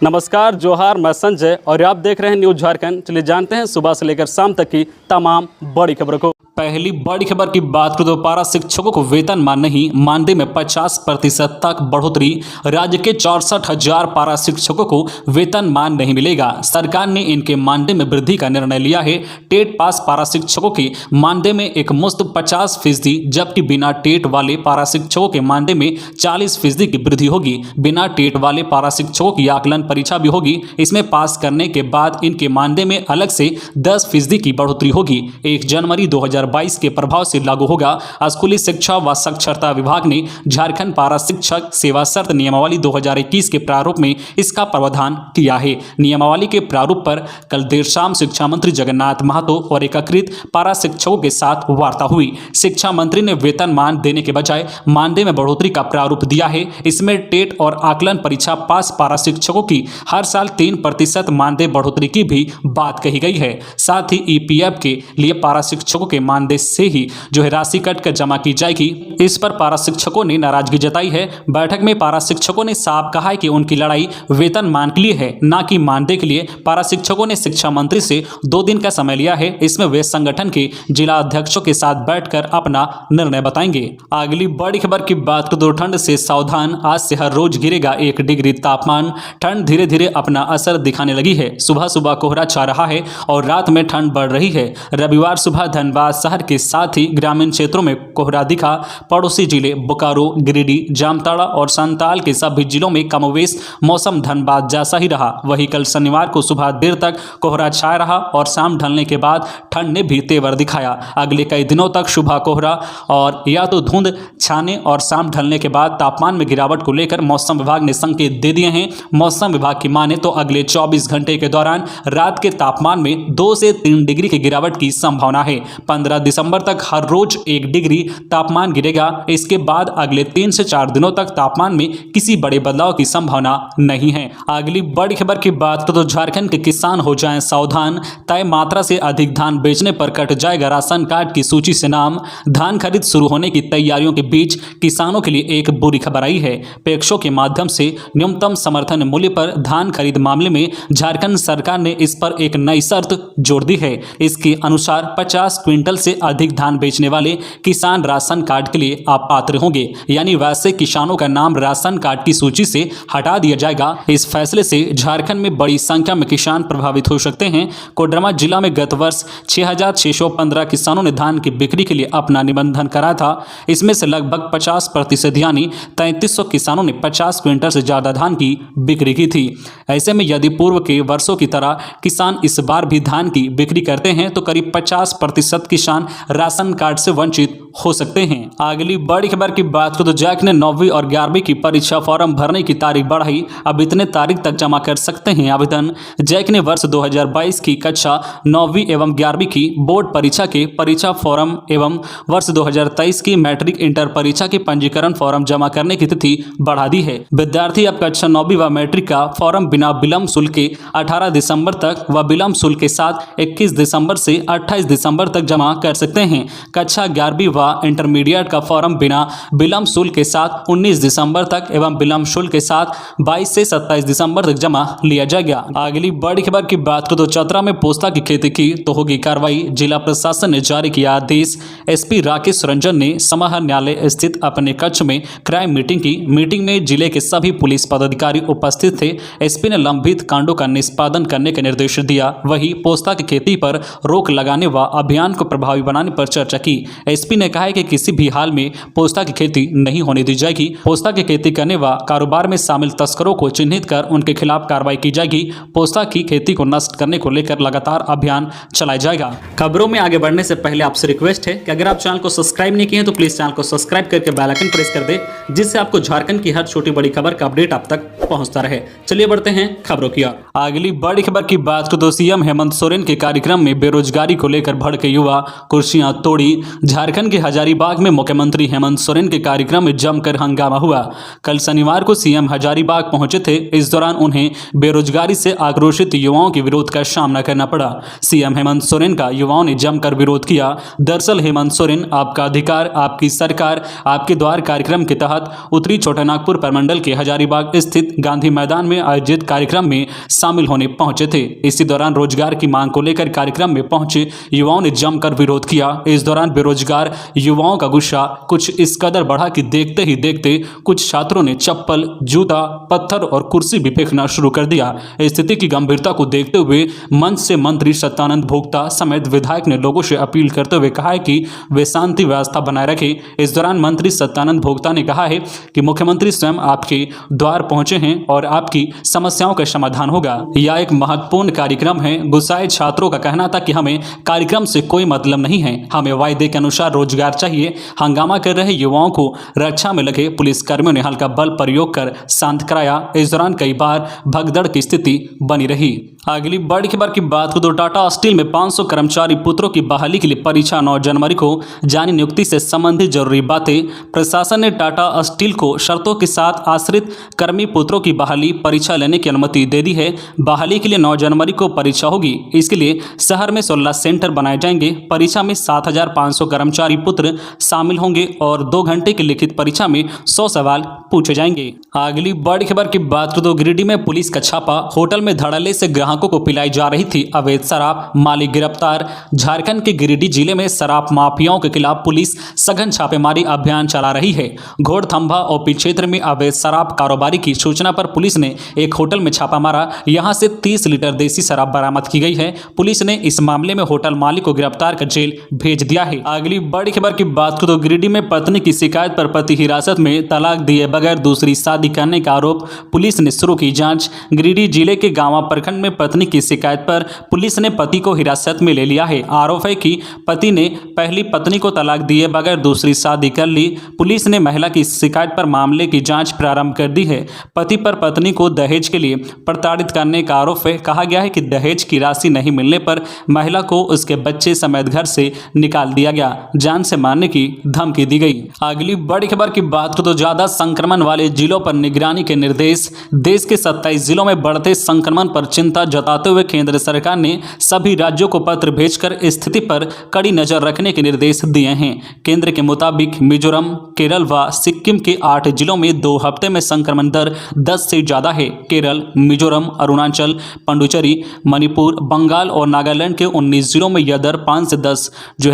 नमस्कार, जोहार, मैं संजय और आप देख रहे हैं न्यूज झारखंड। चलिए जानते हैं सुबह से लेकर शाम तक की तमाम बड़ी खबरों को। पहली बड़ी खबर की बात करें तो पारा शिक्षकों को वेतनमान नहीं, मानदेय में 50% तक बढ़ोतरी। राज्य के 64,000 पारा शिक्षकों को वेतनमान नहीं मिलेगा। सरकार ने इनके मानदेय में वृद्धि का निर्णय लिया है। टेट पास पारा शिक्षकों के मानदेय में एक मुश्त 50%, जबकि बिना टेट वाले पारा शिक्षकों के मानदेय में 40% की वृद्धि होगी। बिना टेट वाले पारा शिक्षकों की आकलन परीक्षा भी होगी। इसमें पास करने के बाद इनके मानदेय में अलग से 10% की बढ़ोतरी होगी। 1 जनवरी 2022 के प्रभाव से लागू होगा। स्कूली शिक्षा व साक्षरता विभाग ने झारखंड पारा शिक्षक सेवा शर्त नियमावली 2021 के प्रारूप में इसका प्रावधान किया है। नियमावली के प्रारूप पर कल देर शाम शिक्षा मंत्री जगन्नाथ महतो और एकीकृत पारा शिक्षकों के साथ वार्ता हुई। शिक्षा मंत्री ने वेतनमान देने के बजाय मानदेय में बढ़ोतरी का प्रारूप दिया है। इसमें टेट और आकलन परीक्षा पास पारा शिक्षकों की हर साल 3% मानदेय बढ़ोतरी की भी बात कही गई है। साथ ही ईपीएफ के लिए पारा शिक्षकों के मानदेय से ही राशि कट कर जमा की जाएगी। इस पर पारा शिक्षकों ने नाराजगी जताई है। बैठक में पारा शिक्षकों ने साफ कहा है कि उनकी लड़ाई वेतनमान के लिए है, न कि मानदेय के लिए। पारा शिक्षकों ने शिक्षा मंत्री से 2 दिन का समय लिया है। इसमें वे संगठन के जिला अध्यक्षों के साथ बैठकर अपना निर्णय बताएंगे। अगली बड़ी खबर की बात करें तो ठंड से सावधान, आज से हर रोज गिरेगा 1 डिग्री तापमान। ठंड धीरे धीरे अपना असर दिखाने लगी है। सुबह सुबह कोहरा छा रहा है और रात में ठंड बढ़ रही है। रविवार सुबह धनबाद शहर के साथ ही ग्रामीण क्षेत्रों में कोहरा दिखा। पड़ोसी जिले बोकारो, गिरिडीह, जामताड़ा और संताल के सभी जिलों में कमोवेश मौसम धनबाद जैसा ही रहा। वहीं कल शनिवार को सुबह देर तक कोहरा छाया रहा और शाम ढलने के बाद ठंड ने भी तेवर दिखाया। अगले कई दिनों तक सुबह कोहरा और या तो धुंध छाने और शाम ढलने के बाद तापमान में गिरावट को लेकर मौसम विभाग ने संकेत दे दिए हैं। मौसम विभाग की माने तो अगले 24 घंटे के दौरान रात के तापमान में 2 से 3 डिग्री की गिरावट की संभावना है। 15 दिसंबर तक हर रोज 1 डिग्री तापमान गिरेगा। इसके बाद अगले 3 से 4 दिनों तक तापमान में किसी बड़े बदलाव की संभावना नहीं है। अगली बड़ी खबर की बात करें तो झारखंड के किसान हो जाएं सावधान, तय मात्रा से अधिक धान बेचने पर कट जाएगा राशन कार्ड की सूची से नाम। धान खरीद शुरू होने की तैयारियों के बीच किसानों के लिए एक बुरी खबर आई है। पैक्सों के माध्यम से न्यूनतम समर्थन मूल्य पर धान खरीद मामले में झारखंड सरकार ने इस पर एक नई शर्त जोड़ दी है। इसके अनुसार 50 क्विंटल से अधिक धान बेचने वाले किसान राशन कार्ड के लिए अपात्र होंगे, यानी वैसे किसानों का नाम राशन कार्ड की सूची से हटा दिया जाएगा। इस फैसले से झारखंड में बड़ी संख्या में किसान प्रभावित हो सकते हैं। कोडरमा जिला में गत वर्ष 6,615 किसानों ने धान की बिक्री के लिए अपना निबंधन करा था। इसमें से लगभग 50% यानी 3300 किसानों ने 50 क्विंटल से ज्यादा धान की बिक्री की थी। ऐसे में यदि पूर्व के वर्षों की तरह किसान इस बार भी धान की बिक्री करते हैं तो करीब 50% किसान राशन कार्ड से वंचित हो सकते हैं। अगली बड़ी खबर की बात करें तो जैक ने 9वीं और 11वीं की परीक्षा फॉर्म भरने की तारीख बढ़ाई। अब इतने तारीख तक जमा कर सकते हैं आवेदन। जैक ने वर्ष 2022 की कक्षा 9वीं एवं 11वीं की बोर्ड परीक्षा के परीक्षा फॉर्म एवं वर्ष 2023 की मैट्रिक इंटर परीक्षा के पंजीकरण फॉर्म जमा करने की तिथि बढ़ा दी है। विद्यार्थी अब कक्षा 9वीं व मैट्रिक का फॉर्म बिना विलंब शुल्क के 18 दिसंबर तक व विलंब शुल्क के साथ 21 दिसंबर से 28 दिसंबर तक जमा कर सकते हैं। कक्षा 11वीं व इंटरमीडिएट का फॉर्म बिना विलंब शुल्क के साथ 19 दिसंबर तक एवं विलंब शुल्क के साथ 22 से 27 दिसंबर तक जमा लिया जाएगा। अगली बड़ी खबर की बात करें तो चतरा में पोस्ता की खेती की तो होगी कार्रवाई। जिला प्रशासन ने जारी किया आदेश। एसपी राकेश रंजन ने समाहर न्यायालय स्थित अपने कक्ष में क्राइम मीटिंग की। मीटिंग में जिले के सभी पुलिस पदाधिकारी उपस्थित थे। एसपी ने लंबित कांडों का निष्पादन करने के निर्देश दिया। वहीं पोस्ता की खेती पर रोक लगाने व अभियान को प्रभावी बनाने पर चर्चा की। एसपी ने कहा है कि किसी भी हाल में पोस्ता की खेती नहीं होने दी जाएगी। पोस्ता की खेती करने व कारोबार में शामिल तस्करों को चिन्हित कर उनके खिलाफ कार्रवाई की जाएगी। पोस्ता की खेती को नष्ट करने को लेकर लगातार अभियान चलाया जाएगा। खबरों में आगे बढ़ने से पहले आपसे रिक्वेस्ट है कि अगर आप चैनल को सब्सक्राइब नहीं किए हैं तो प्लीज चैनल को सब्सक्राइब करके बेल आइकन प्रेस कर दे, जिससे आपको झारखंड की हर छोटी बड़ी खबर का अपडेट आप तक पहुंचता रहे। चलिए बढ़ते हैं खबरों की ओर। अगली बड़ी खबर की बात करें तो सीएम हेमंत सोरेन के कार्यक्रम में बेरोजगारी को लेकर भड़के युवा, कुर्सियां तोड़ी। झारखंड के के हजारीबाग में मुख्यमंत्री हेमंत सोरेन के कार्यक्रम में जमकर हंगामा हुआ। कल शनिवार को सीएम हजारीबाग पहुंचे थे। इस दौरान उन्हें बेरोजगारी से आक्रोशित युवाओं के विरोध का सामना करना पड़ा। सीएम हेमंत सोरेन का युवाओं ने जमकर विरोध किया। दरअसल हेमंत सोरेन आपका अधिकार आपकी सरकार आपके द्वार कार्यक्रम के तहत उत्तरी छोटानागपुर प्रमंडल के हजारीबाग स्थित गांधी मैदान में आयोजित कार्यक्रम में शामिल होने पहुंचे थे। इसी दौरान रोजगार की मांग को लेकर कार्यक्रम में पहुंचे युवाओं ने जमकर विरोध किया। इस दौरान बेरोजगार युवाओं का गुस्सा कुछ इस कदर बढ़ा कि देखते ही देखते कुछ छात्रों ने चप्पल, जूता, पत्थर और कुर्सी भी फेंकना शुरू कर दिया। स्थिति की गंभीरता को देखते हुए मंच से मंत्री सत्यानंद भोक्ता समेत विधायक ने लोगों से अपील करते हुए कहा है कि वे शांति व्यवस्था बनाए रखें। इस दौरान मंत्री सत्यानंद भोक्ता ने कहा है कि मुख्यमंत्री स्वयं आपके द्वार पहुंचे हैं और आपकी समस्याओं का समाधान होगा। यह एक महत्वपूर्ण कार्यक्रम है। गुस्साए छात्रों का कहना था कि हमें कार्यक्रम से कोई मतलब नहीं है, हमें वायदे के अनुसार रोजगार चाहिए। हंगामा कर रहे युवाओं को रक्षा में लगे पुलिसकर्मियों ने हल्का बल प्रयोग कर शांत कराया। इस दौरान कई बार भगदड़ की स्थिति बनी रही। अगली बड़ी खबर की बात करें तो टाटा स्टील में 500 कर्मचारी पुत्रों की बहाली के लिए परीक्षा 9 जनवरी को जारी। नियुक्ति से संबंधित जरूरी बातें। प्रशासन ने टाटा स्टील को शर्तों के साथ आश्रित कर्मी पुत्रों की बहाली परीक्षा लेने की अनुमति दे दी है। बहाली के लिए 9 जनवरी को परीक्षा होगी। इसके लिए शहर में 16 सेंटर बनाए जाएंगे। परीक्षा में 7,500 कर्मचारी पुत्र शामिल होंगे और 2 घंटे की लिखित परीक्षा में 100 सवाल पूछे जाएंगे। अगली बड़ी खबर की बात करें तो गिरिडीह में पुलिस का छापा। होटल में धड़ल्ले से ग्राहकों को पिलाई जा रही थी अवैध शराब, मालिक गिरफ्तार। झारखंड के गिरिडीह जिले में शराब माफियाओं के खिलाफ पुलिस सघन छापेमारी अभियान चला रही है। घोड़थंभा ओपी क्षेत्र में अवैध शराब कारोबारी की सूचना पर पुलिस ने एक होटल में छापा मारा। यहां से 30 लीटर देसी शराब बरामद की गई है। पुलिस ने इस मामले में होटल मालिक को गिरफ्तार कर जेल भेज दिया है। अगली बड़ी खबर की बात करें तो गिरिडीह में पत्नी की शिकायत पर पति हिरासत में, तलाक दिए बगैर दूसरी शादी करने का आरोप। पुलिस ने शुरू की जांच। गिरिडीह जिले के गांवा प्रखंड में पत्नी की शिकायत पर पुलिस ने पति को हिरासत में ले लिया है। आरोप है कि पति ने पहली पत्नी को तलाक दिए बगैर दूसरी शादी कर ली। पुलिस ने महिला की शिकायत पर मामले की जांच प्रारंभ कर दी है। पति पर पत्नी को दहेज के लिए प्रताड़ित करने का आरोप है। कहा गया है कि दहेज की राशि नहीं मिलने पर महिला को उसके बच्चे समेत घर से निकाल दिया गया। जान से मारने की धमकी दी गई। अगली बड़ी खबर की बात करें तो ज्यादा संक्रमण वाले जिलों पर निगरानी के निर्देश। देश के 27 जिलों में बढ़ते संक्रमण पर चिंता जताते हुए केंद्र सरकार ने सभी राज्यों को पत्र भेजकर स्थिति पर कड़ी नजर रखने के निर्देश दिए हैं। केंद्र के मुताबिक मिजोरम, केरल व सिक्किम के 8 जिलों में 2 हफ्ते में संक्रमण दर 10 से ज्यादा है। केरल, मिजोरम, अरुणाचल, पुडुचेरी, मणिपुर, बंगाल और नागालैंड के 19 जिलों में यह दर 5 से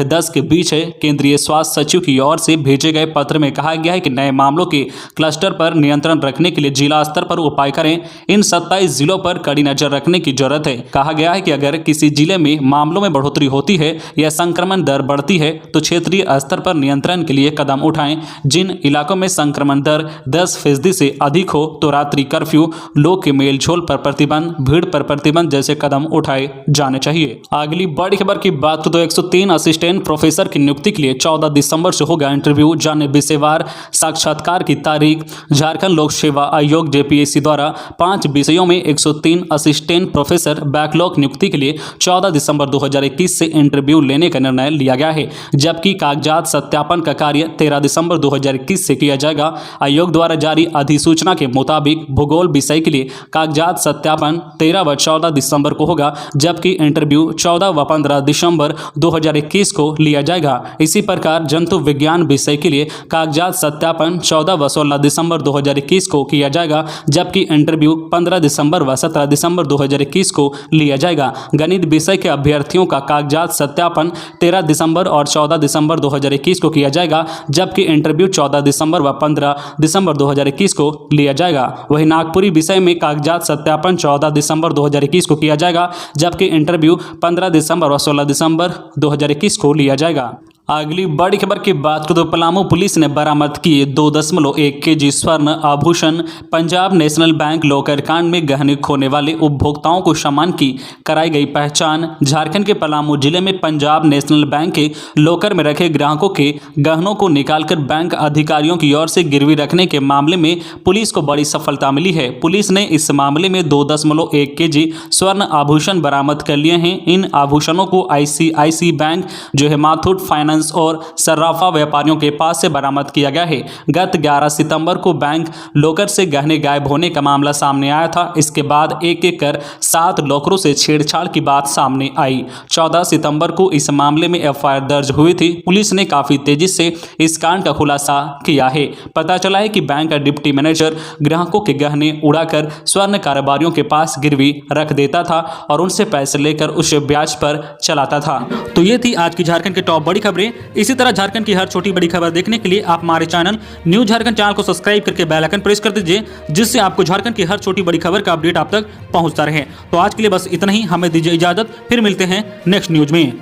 10 के बीच है। केंद्रीय स्वास्थ्य सचिव की ओर से भेजे गए पत्र में कहा गया है कि नए मामलों के क्लस्टर पर नियंत्रण रखने के लिए जिला स्तर पर उपाय करें। इन 27 जिलों पर कड़ी नजर रखने की जरूरत है। कहा गया है कि अगर किसी जिले में मामलों में बढ़ोतरी होती है या संक्रमण दर बढ़ती है तो क्षेत्रीय स्तर पर नियंत्रण के लिए कदम उठाएं। जिन इलाकों में संक्रमण दर 10% से अधिक हो तो रात्रि कर्फ्यू, लोग के मेलझोल पर प्रतिबंध, भीड़ पर प्रतिबंध जैसे कदम उठाए जाने चाहिए। अगली बड़ी खबर की बात तो 103 असिस्टेंट प्रोफेसर की नियुक्ति के लिए 14 दिसंबर से होगा इंटरव्यू। जाने विषयवार साक्षात्कार की तारीख। झारखंड लोक सेवा आयोग जेपीएससी द्वारा 5 विषयों में 103 असिस्टेंट प्रोफेसर बैकलॉग नियुक्ति के लिए 14 दिसंबर 2021 से इंटरव्यू लेने का निर्णय लिया गया है, जबकि कागजात सत्यापन का कार्य 13 दिसंबर 2021 से किया जाएगा। आयोग द्वारा जारी अधिसूचना के मुताबिक भूगोल विषय के लिए कागजात सत्यापन 13 व 14 दिसंबर को होगा, जबकि इंटरव्यू 14 व 15 दिसंबर 2021 को लिया जाएगा। इसी प्रकार जंतु विज्ञान विषय के लिए कागजात सत्यापन 14 व 16 दिसंबर 2021 को किया जाएगा, जबकि इंटरव्यू 15 दिसंबर व 17 दिसंबर 2021 को लिया जाएगा। गणित विषय के अभ्यर्थियों का कागजात सत्यापन 13 दिसंबर और 14 दिसंबर 2021 को किया जाएगा, जबकि इंटरव्यू 14 दिसंबर व 15 दिसंबर 2021 को लिया जाएगा। वहीं नागपुरी विषय में कागजात सत्यापन 14 दिसंबर 2021 को किया जाएगा, जबकि इंटरव्यू 15 दिसंबर और 16 दिसंबर 2021 को लिया जाएगा। अगली बड़ी खबर की बात करें तो पलामू पुलिस ने बरामद किए 2.1 केजी स्वर्ण आभूषण। पंजाब नेशनल बैंक लॉकर कांड में गहने खोने वाले उपभोक्ताओं को सामान की कराई गई पहचान। झारखंड के पलामू जिले में पंजाब नेशनल बैंक के लॉकर में रखे ग्राहकों के गहनों को निकालकर बैंक अधिकारियों की ओर से गिरवी रखने के मामले में पुलिस को बड़ी सफलता मिली है। पुलिस ने इस मामले में 2.1 केजी स्वर्ण आभूषण बरामद कर लिए हैं। इन आभूषणों को आईसीआईसी बैंक जो है माथुट फाइनेंस फाइनेंस और सर्राफा व्यापारियों के पास से बरामद किया गया है। गत 11 सितंबर को बैंक लॉकर से गहने गायब होने का मामला सामने आया था। इसके बाद एक एक कर 7 लॉकरों से छेड़छाड़ की बात सामने आई। 14 सितंबर को इस मामले में एफआईआर दर्ज हुई थी। पुलिस ने काफी तेजी से इस कांड का खुलासा किया है। पता चला है कि बैंक का डिप्टी मैनेजर ग्राहकों के गहने उड़ाकर स्वर्ण कारोबारियों के पास गिरवी रख देता था और उनसे पैसे लेकर उसे ब्याज पर चलाता था। तो ये थी आज की झारखंड की टॉप बड़ी खबरें। इसी तरह झारखंड की हर छोटी बड़ी खबर देखने के लिए आप हमारे चैनल न्यूज झारखंड चैनल को सब्सक्राइब करके बेल आइकन प्रेस कर दीजिए, जिससे आपको झारखंड की हर छोटी बड़ी खबर का अपडेट आप तक पहुंचता रहे। तो आज के लिए बस इतना ही, हमें दीजिए इजाजत, फिर मिलते हैं नेक्स्ट न्यूज में।